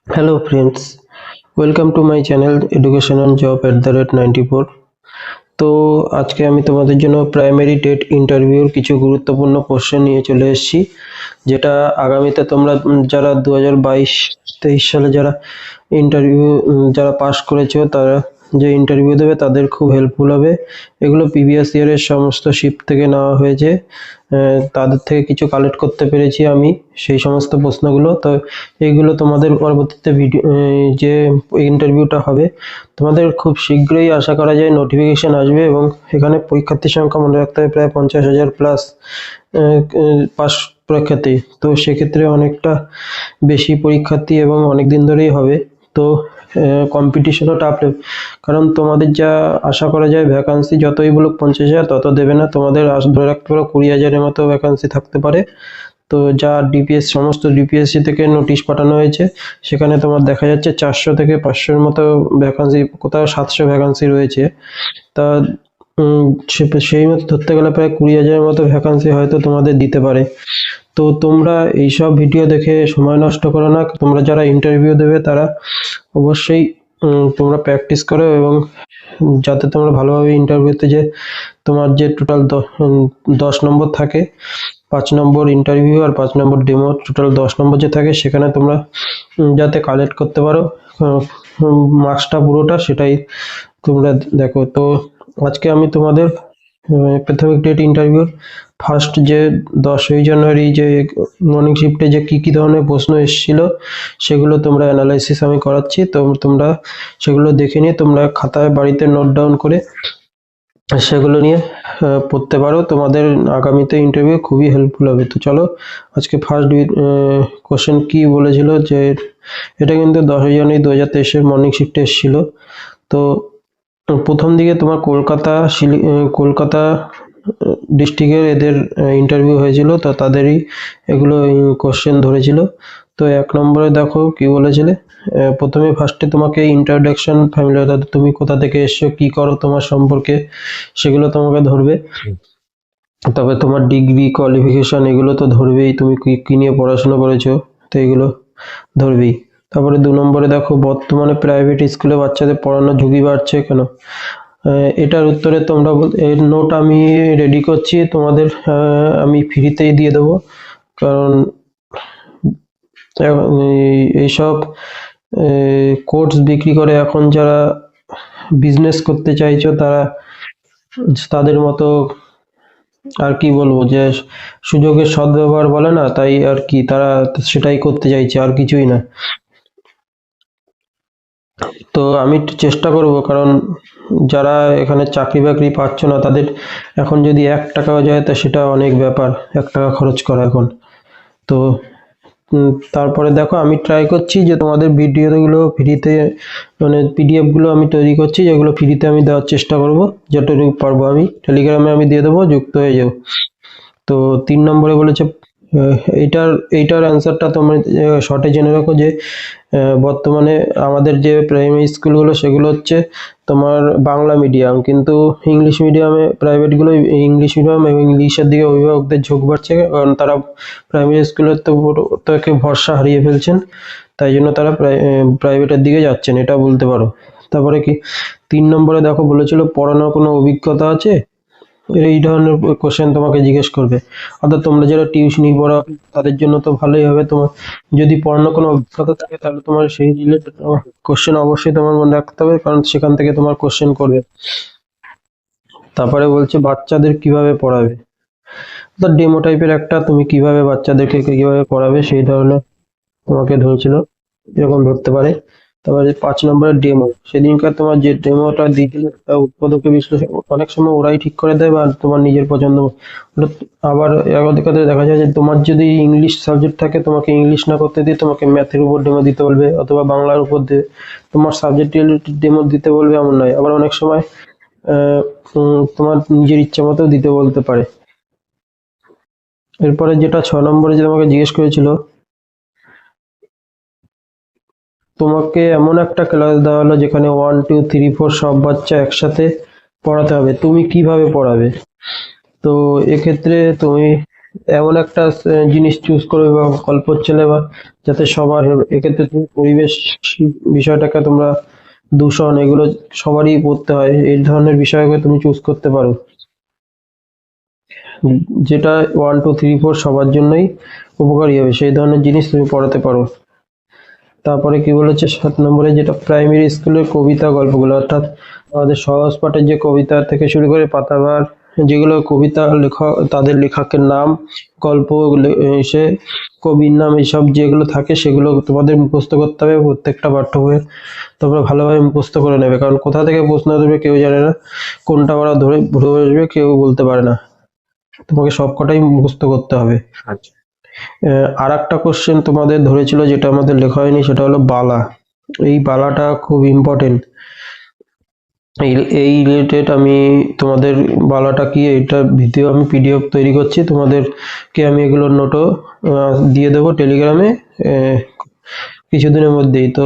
Hello friends, welcome to my channel Education and Job @94। তো আজকে আমি তোমাদের জন্য প্রাইমারি টেট ইন্টারভিউর কিছু গুরুত্বপূর্ণ কোশ্চেন নিয়ে চলে এসেছি, যেটা আগামীতে তোমরা যারা 2022-23 সালে যারা ইন্টারভিউ যারা পাস করেছো তারা যে ইন্টারভিউ দেবে তাদের খুব হেল্পফুল হবে। এগুলো প্রিভিয়াস ইয়ারের সমস্ত শিফট থেকে নেওয়া হয়েছে, তাদের থেকে কিছু কালেক্ট করতে পেরেছি আমি সেই সমস্ত প্রশ্নগুলো। তো এইগুলো তোমাদের পরবর্তীতে ভিডিও যে ইন্টারভিউটা হবে তোমাদের খুব শীঘ্রই আশা করা যায় নোটিফিকেশন আসবে, এবং এখানে পরীক্ষার্থীর সংখ্যা মনে রাখতে হবে প্রায় 50,000 প্লাস পাস পরীক্ষার্থী। তো সেক্ষেত্রে অনেকটা বেশি পরীক্ষার্থী এবং অনেক দিন ধরেই হবে। তো কম্পিটিশনও টাফ, কারণ তোমাদের যা আশা করা যায় ভ্যাকান্সি যতই বলুক 50,000 তত দেবে না, তোমাদের ধরে রাখতে পারো 20,000-এর মতো ভ্যাকান্সি থাকতে পারে। তো যা সমস্ত ডিপিএসসি থেকে নোটিশ পাঠানো হয়েছে সেখানে তোমার দেখা যাচ্ছে 400 থেকে 500-এর মতো ভ্যাকান্সি, কোথাও 700 ভ্যাকান্সি রয়েছে। তা সেই মতো ধরতে গেলে প্রায় 20,000-এর মতো ভ্যাকান্সি হয়তো তোমাদের দিতে পারে। তো তোমরা এইসব ভিডিও দেখে সময় নষ্ট করো না, তোমরা যারা ইন্টারভিউ দেবে তারা অবশ্যই তোমরা প্র্যাকটিস করো, এবং যাতে তোমরা ভালোভাবে ইন্টারভিউতে যে তোমার যে টোটাল 10 নম্বর থাকে, 5 নম্বর ইন্টারভিউ আর 5 নম্বর ডেমো, টোটাল 10 নম্বর যে থাকে সেখানে তোমরা যাতে কালেক্ট করতে পারো মার্কসটা পুরোটা, সেটাই তোমরা দেখো। তো আজকে আমি তোমাদের প্রাথমিক টেট ইন্টারভিউর ফার্স্ট যে 10ই জানুয়ারি যে মর্নিং শিফটে যে কি ধরনের প্রশ্ন এসেছিল সেগুলো তোমরা অ্যানালাইসিস আমি করাচ্ছি। তো তোমরা সেগুলো দেখে নিয়ে তোমরা খাতায় বাড়িতে নোট ডাউন করে সেগুলো নিয়ে পড়তে পারো, তোমাদের আগামীতে ইন্টারভিউ খুবই হেল্পফুল হবে। তো চলো আজকে ফার্স্ট কোশ্চেন কি বলেছিল, যে এটা কিন্তু 10ই জানুয়ারি 2023-এর মর্নিং শিফটে এসেছিল। তো প্রথম দিকে তোমার কলকাতা ডিস্ট্রিক্টের এদের ইন্টারভিউ হয়েছিল, তো তাদেরই এগুলো কোশ্চেন ধরেছিল। তো 1 নম্বরে দেখো কি বলেছিল, প্রথমে ফার্স্টে তোমাকে ইন্ট্রোডাকশন ফ্যামিলি, অর্থাৎ তুমি কোথা থেকে এসছো, কি করো, তোমার সম্পর্কে সেগুলো তোমাকে ধরবে। তবে তোমার ডিগ্রি কোয়ালিফিকেশন এগুলো তো ধরবেই, তুমি কি নিয়ে পড়াশোনা করেছো তো এগুলো ধরবেই। তারপরে 2 নম্বরে দেখো বর্তমানে প্রাইভেট স্কুলে বাচ্চাদের পড়ানোর ঝুঁকি বাড়ছে কেন। এটার উত্তরে তোমরা এর নোট আমি রেডি করছি, তোমাদের আমি ফ্রিতেই দিয়ে দেবো, কারণ এইসব কোর্স বিক্রি করে এখন যারা বিজনেস করতে চাইছো তারা তাদের মতো আর কি বলবো, যে সুযোগের সদ্ব্যবহার বলে না, তাই আর কি তারা সেটাই করতে চাইছে, আর কিছুই না। তো আমি একটু চেষ্টা করব, কারণ যারা এখানে চাকরি বাকরি পাচ্ছ না তাদের এখন যদি 1 টাকাও যায় তা সেটা অনেক ব্যাপার, 1 টাকা খরচ করা এখন। তো তারপরে দেখো আমি ট্রাই করছি যে তোমাদের ভিডিওগুলো ফ্রিতে, মানে পিডিএফ গুলো আমি তৈরি করছি, যেগুলো ফ্রিতে আমি দেওয়ার চেষ্টা করব, যতটুকু পারবো আমি টেলিগ্রামে আমি দিয়ে দেবো, যুক্ত হয়ে যাও। তো 3 নম্বরে বলেছে এইটার অ্যান্সারটা তোমরা শর্টে জেনে রাখো, যে বর্তমানে আমাদের যে প্রাইমারি স্কুলগুলো সেগুলো হচ্ছে তোমার বাংলা মিডিয়াম, কিন্তু ইংলিশ মিডিয়ামে প্রাইভেটগুলো ইংলিশ মিডিয়াম এবং ইংলিশের দিকে অভিভাবকদের ঝোঁক বাড়ছে, কারণ তারা প্রাইমারি স্কুলের থেকে ভরসা হারিয়ে ফেলছেন, তাই জন্য তারা প্রাইভেটের দিকে যাচ্ছেন, এটা বলতে পারো। তারপরে কি 3 নম্বরে দেখো বলেছিল পড়ানোর কোনো অভিজ্ঞতা আছে, এই ধরনের কোশ্চেন তোমাকে জিজ্ঞেস করবে। অর্থাৎ তোমরা যারা টিউশনি পড়াও তাদের জন্য তো ভালোই হবে, তোমার যদি পড়ানোর কোনো অভিজ্ঞতা থাকে তাহলে তোমার সেই রিলেটেড কোশ্চেন অবশ্যই তোমার মনে রাখতে হবে, কারণ সেখান থেকে তোমার কোশ্চেন করবে। তারপরে বলছে বাচ্চাদের কিভাবে পড়াবে, অর্থাৎ ডেমো টাইপের একটা, তুমি কিভাবে বাচ্চাদেরকে কিভাবে পড়াবে সেই ধরনের তোমাকে ধরেছিল, এরকম ধরতে পারে। তারপরে 5 নম্বরের ডেমো, সেদিনকার তোমার যে ডেমোটা দিয়েছিল তা উৎপাদকে বিশ্লেষণ অনেক সময় ওরাই ঠিক করে দেয় বা তোমার নিজের পছন্দ। আবার একাধিক ক্ষেত্রে দেখা যায় যে তোমার যদি ইংলিশ সাবজেক্ট থাকে তোমাকে ইংলিশ না করতে দিয়ে তোমাকে ম্যাথের উপর ডেমো দিতে বলবে, অথবা বাংলার উপর দিয়ে তোমার সাবজেক্ট রিলেটেড ডেমো দিতে বলবে, এমন নয়। আবার অনেক সময় তোমার নিজের ইচ্ছা মতো দিতে বলতে পারে। এরপরে যেটা 6 নম্বরে যে তোমাকে জিজ্ঞেস করেছিল, তোমাকে এমন একটা ক্লাস দেওয়া হলো যেখানে 1 2 3 4 সব বাচ্চা একসাথে পড়াতে হবে, তুমি কিভাবে পড়াবে। তো এক্ষেত্রে তুমি এমন একটা জিনিস চুজ করবে বা গল্পের ছেলে বা যাতে সবার, এক্ষেত্রে তুমি পরিবেশ বিষয়টাকে তোমরা, দূষণ এগুলো সবারই পড়তে হয়, এই ধরনের বিষয়কে তুমি চুজ করতে পারো, যেটা 1 2 3 4 সবার জন্যই উপকারী হবে সেই ধরনের জিনিস তুমি পড়াতে পারো। তারপরে কি বলেছে 7 নম্বরে, যেটা প্রাইমারি স্কুলের কবিতা গল্পগুলো, অর্থাৎ আমাদের সহজ পাঠের যে কবিতা থেকে শুরু করে পাতাবার যেগুলো কবিতা লেখক, তাদের লেখকের নাম, গল্প, এসে কবির নাম, এইসব যেগুলো থাকে সেগুলো তোমাদের মুখস্থ করতে হবে প্রত্যেকটা পাঠ্য বইয়ে। তোমরা ভালোভাবে মুখস্থ করে নেবে, কারণ কোথা থেকে প্রশ্ন দেবে কেউ জানে না, কোনটা ওরা ধরে বসবে কেউ বলতে পারে না, তোমাকে সবকটাই মুখস্থ করতে হবে। আচ্ছা। আর একটা কোশ্চেন তোমাদের ধরেছিল যেটা আমাদের লেখা হয়নি, সেটা হলো বালা। এই বালাটা খুব ইম্পর্টেন্ট। এই রিলেটেড আমি তোমাদের, বালাটা কি এটা ভিডিও আমি পিডিএফ তৈরি করছি, তোমাদেরকে আমি এগুলোর নোটও দিয়ে দেবো টেলিগ্রামে কিছুদিনের মধ্যেই। তো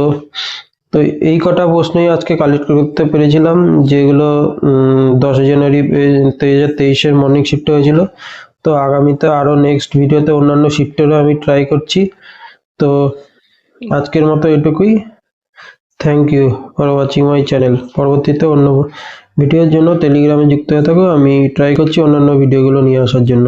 তো এই কটা প্রশ্নই আজকে কালেক্ট করতে পেরেছিলাম, যেগুলো 10 জানুয়ারি 2023-এর মর্নিং শিফটে হয়েছিল। তো আগামীতে আরো নেক্সট ভিডিওতে অন্যান্য শিফটেরও আমি ট্রাই করছি। তো আজকের মতো এটুকুই। Thank you for watching my channel. পরবর্তীতে অন্য ভিডিওর জন্য টেলিগ্রামে যুক্ত হয়ে থাকো, আমি ট্রাই করছি অন্যান্য ভিডিওগুলো নিয়ে আসার জন্য।